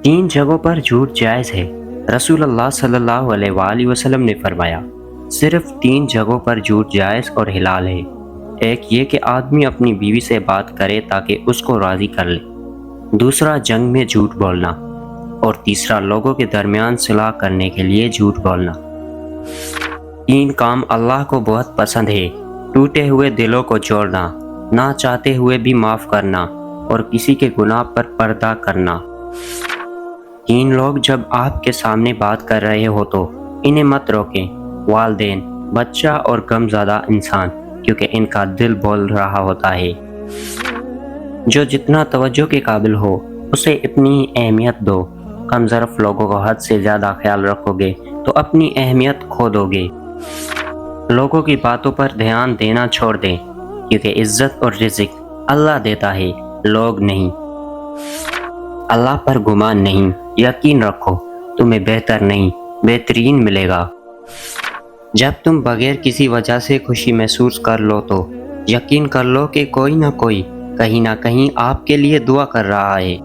تین جگہوں پر جھوٹ جائز ہے۔ رسول اللہ صلی اللہ علیہ وآلہ وسلم نے فرمایا، صرف تین جگہوں پر جھوٹ جائز اور حلال ہے۔ ایک یہ کہ آدمی اپنی بیوی سے بات کرے تاکہ اس کو راضی کر لے، دوسرا جنگ میں جھوٹ بولنا، اور تیسرا لوگوں کے درمیان صلح کرنے کے لیے جھوٹ بولنا۔ تین کام اللہ کو بہت پسند ہے: ٹوٹے ہوئے دلوں کو جوڑنا، نہ چاہتے ہوئے بھی معاف کرنا، اور کسی کے گناہ پر پردہ کرنا۔ تین لوگ جب آپ کے سامنے بات کر رہے ہو تو انہیں مت روکیں: والدین، بچہ اور غمزدہ انسان، کیونکہ ان کا دل بول رہا ہوتا ہے۔ جو جتنا توجہ کے قابل ہو اسے اتنی اہمیت دو۔ کم ظرف لوگوں کو حد سے زیادہ خیال رکھو گے تو اپنی اہمیت کھو دو گے۔ لوگوں کی باتوں پر دھیان دینا چھوڑ دیں، کیونکہ عزت اور رزق اللہ دیتا ہے، لوگ نہیں۔ اللہ پر گمان نہیں، یقین رکھو، تمہیں بہتر نہیں بہترین ملے گا۔ جب تم بغیر کسی وجہ سے خوشی محسوس کر لو تو یقین کر لو کہ کوئی نہ کوئی کہیں نہ کہیں آپ کے لیے دعا کر رہا ہے۔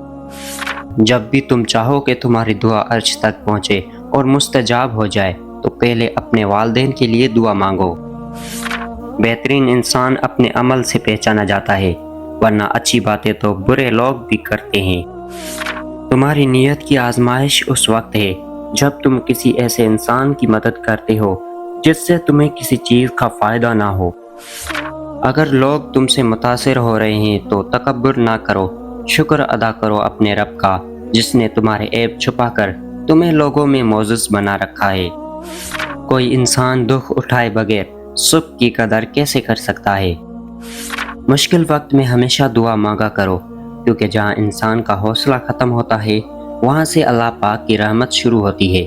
جب بھی تم چاہو کہ تمہاری دعا عرش تک پہنچے اور مستجاب ہو جائے تو پہلے اپنے والدین کے لیے دعا مانگو۔ بہترین انسان اپنے عمل سے پہچانا جاتا ہے، ورنہ اچھی باتیں تو برے لوگ بھی کرتے ہیں۔ تمہاری نیت کی آزمائش اس وقت ہے جب تم کسی ایسے انسان کی مدد کرتے ہو جس سے تمہیں کسی چیز کا فائدہ نہ ہو۔ اگر لوگ تم سے متاثر ہو رہے ہیں تو تکبر نہ کرو، شکر ادا کرو اپنے رب کا جس نے تمہارے عیب چھپا کر تمہیں لوگوں میں معزز بنا رکھا ہے۔ کوئی انسان دکھ اٹھائے بغیر سکھ کی قدر کیسے کر سکتا ہے؟ مشکل وقت میں ہمیشہ دعا مانگا کرو، کیونکہ جہاں انسان کا حوصلہ ختم ہوتا ہے وہاں سے اللہ پاک کی رحمت شروع ہوتی ہے۔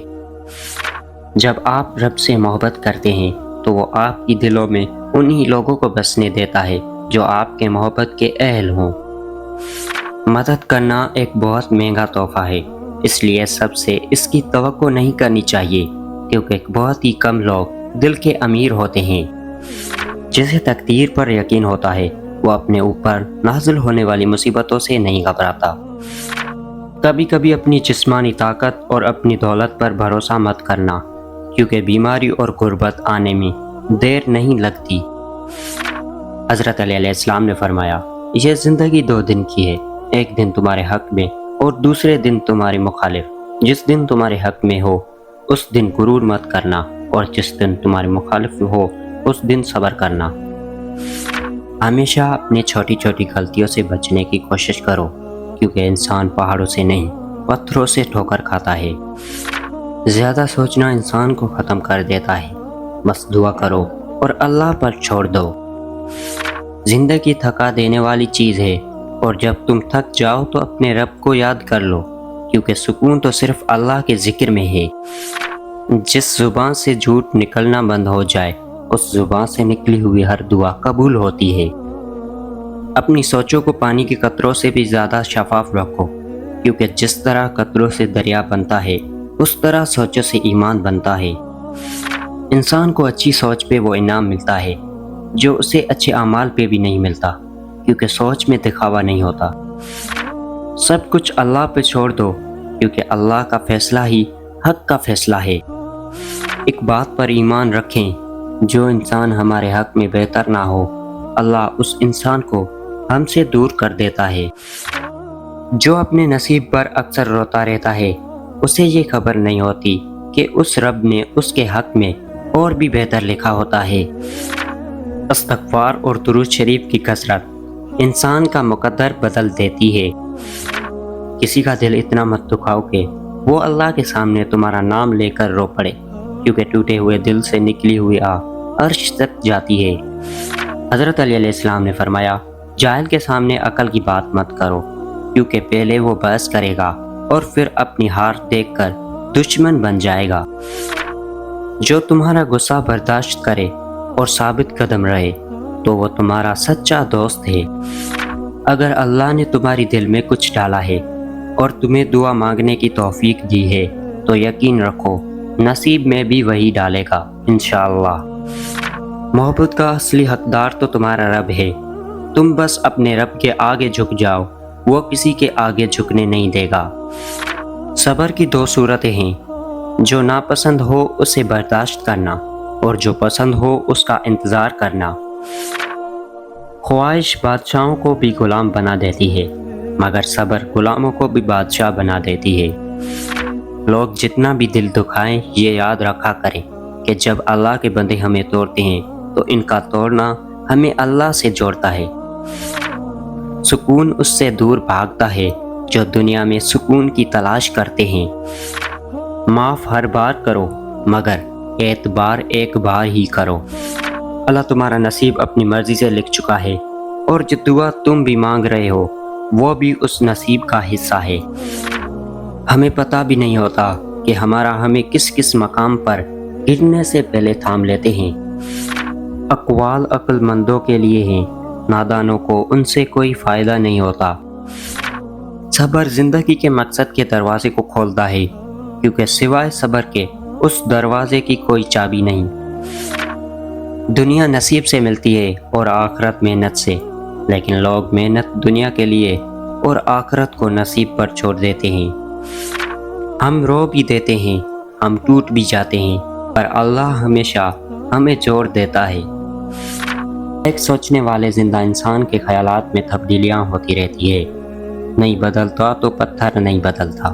جب آپ رب سے محبت کرتے ہیں تو وہ آپ کی دلوں میں انہی لوگوں کو بسنے دیتا ہے جو آپ کے محبت کے اہل ہوں۔ مدد کرنا ایک بہت مہنگا تحفہ ہے، اس لیے سب سے اس کی توقع نہیں کرنی چاہیے، کیونکہ بہت ہی کم لوگ دل کے امیر ہوتے ہیں۔ جسے تقدیر پر یقین ہوتا ہے وہ اپنے اوپر نازل ہونے والی مصیبتوں سے نہیں گھبراتا۔ کبھی کبھی اپنی جسمانی طاقت اور اپنی دولت پر بھروسہ مت کرنا، کیونکہ بیماری اور غربت آنے میں دیر نہیں لگتی۔ حضرت علی علیہ السلام نے فرمایا، یہ زندگی 2 دن کی ہے، ایک دن تمہارے حق میں اور دوسرے دن تمہارے مخالف۔ جس دن تمہارے حق میں ہو اس دن غرور مت کرنا، اور جس دن تمہارے مخالف ہو اس دن صبر کرنا۔ ہمیشہ اپنی چھوٹی چھوٹی غلطیوں سے بچنے کی کوشش کرو، کیونکہ انسان پہاڑوں سے نہیں پتھروں سے ٹھوکر کھاتا ہے۔ زیادہ سوچنا انسان کو ختم کر دیتا ہے، بس دعا کرو اور اللہ پر چھوڑ دو۔ زندگی تھکا دینے والی چیز ہے، اور جب تم تھک جاؤ تو اپنے رب کو یاد کر لو، کیونکہ سکون تو صرف اللہ کے ذکر میں ہے۔ جس زبان سے جھوٹ نکلنا بند ہو جائے اس زبان سے نکلی ہوئی ہر دعا قبول ہوتی ہے۔ اپنی سوچوں کو پانی کے قطروں سے بھی زیادہ شفاف رکھو، کیونکہ جس طرح قطروں سے دریا بنتا ہے اس طرح سوچوں سے ایمان بنتا ہے۔ انسان کو اچھی سوچ پہ وہ انعام ملتا ہے جو اسے اچھے اعمال پہ بھی نہیں ملتا، کیونکہ سوچ میں دکھاوا نہیں ہوتا۔ سب کچھ اللہ پہ چھوڑ دو، کیونکہ اللہ کا فیصلہ ہی حق کا فیصلہ ہے۔ ایک بات پر ایمان رکھیں، جو انسان ہمارے حق میں بہتر نہ ہو اللہ اس انسان کو ہم سے دور کر دیتا ہے۔ جو اپنے نصیب پر اکثر روتا رہتا ہے اسے یہ خبر نہیں ہوتی کہ اس رب نے اس کے حق میں اور بھی بہتر لکھا ہوتا ہے۔ استغفار اور درود شریف کی کثرت انسان کا مقدر بدل دیتی ہے۔ کسی کا دل اتنا مت دکھاؤ کہ وہ اللہ کے سامنے تمہارا نام لے کر رو پڑے، کیونکہ ٹوٹے ہوئے دل سے نکلی ہوئی آہ عرش تک جاتی ہے۔ حضرت علی علیہ السلام نے فرمایا، جاہل کے سامنے عقل کی بات مت کرو، کیونکہ پہلے وہ بحث کرے گا اور پھر اپنی ہار دیکھ کر دشمن بن جائے گا۔ جو تمہارا غصہ برداشت کرے اور ثابت قدم رہے تو وہ تمہارا سچا دوست ہے۔ اگر اللہ نے تمہاری دل میں کچھ ڈالا ہے اور تمہیں دعا مانگنے کی توفیق دی ہے تو یقین رکھو نصیب میں بھی وہی ڈالے گا انشاءاللہ۔ محبت کا اصلی حقدار تو تمہارا رب ہے، تم بس اپنے رب کے آگے جھک جاؤ، وہ کسی کے آگے جھکنے نہیں دے گا۔ صبر کی دو صورتیں ہیں، جو ناپسند ہو اسے برداشت کرنا اور جو پسند ہو اس کا انتظار کرنا۔ خواہش بادشاہوں کو بھی غلام بنا دیتی ہے، مگر صبر غلاموں کو بھی بادشاہ بنا دیتی ہے۔ لوگ جتنا بھی دل دکھائیں یہ یاد رکھا کریں کہ جب اللہ کے بندے ہمیں توڑتے ہیں تو ان کا توڑنا ہمیں اللہ سے جوڑتا ہے۔ سکون اس سے دور بھاگتا ہے جو دنیا میں سکون کی تلاش کرتے ہیں۔ معاف ہر بار کرو مگر اعتبار ایک بار ہی کرو۔ اللہ تمہارا نصیب اپنی مرضی سے لکھ چکا ہے، اور جو دعا تم بھی مانگ رہے ہو وہ بھی اس نصیب کا حصہ ہے۔ ہمیں پتہ بھی نہیں ہوتا کہ ہمیں کس کس مقام پر گرنے سے پہلے تھام لیتے ہیں۔ اقوال عقل مندوں کے لیے ہیں، نادانوں کو ان سے کوئی فائدہ نہیں ہوتا۔ صبر زندگی کے مقصد کے دروازے کو کھولتا ہے، کیونکہ سوائے صبر کے اس دروازے کی کوئی چابی نہیں۔ دنیا نصیب سے ملتی ہے اور آخرت محنت سے، لیکن لوگ محنت دنیا کے لیے اور آخرت کو نصیب پر چھوڑ دیتے ہیں۔ ہم رو بھی دیتے ہیں، ہم ٹوٹ بھی جاتے ہیں، پر اللہ ہمیشہ ہمیں جوڑ دیتا ہے۔ ایک سوچنے والے زندہ انسان کے خیالات میں تبدیلیاں ہوتی رہتی ہے، نہیں بدلتا تو پتھر نہیں بدلتا۔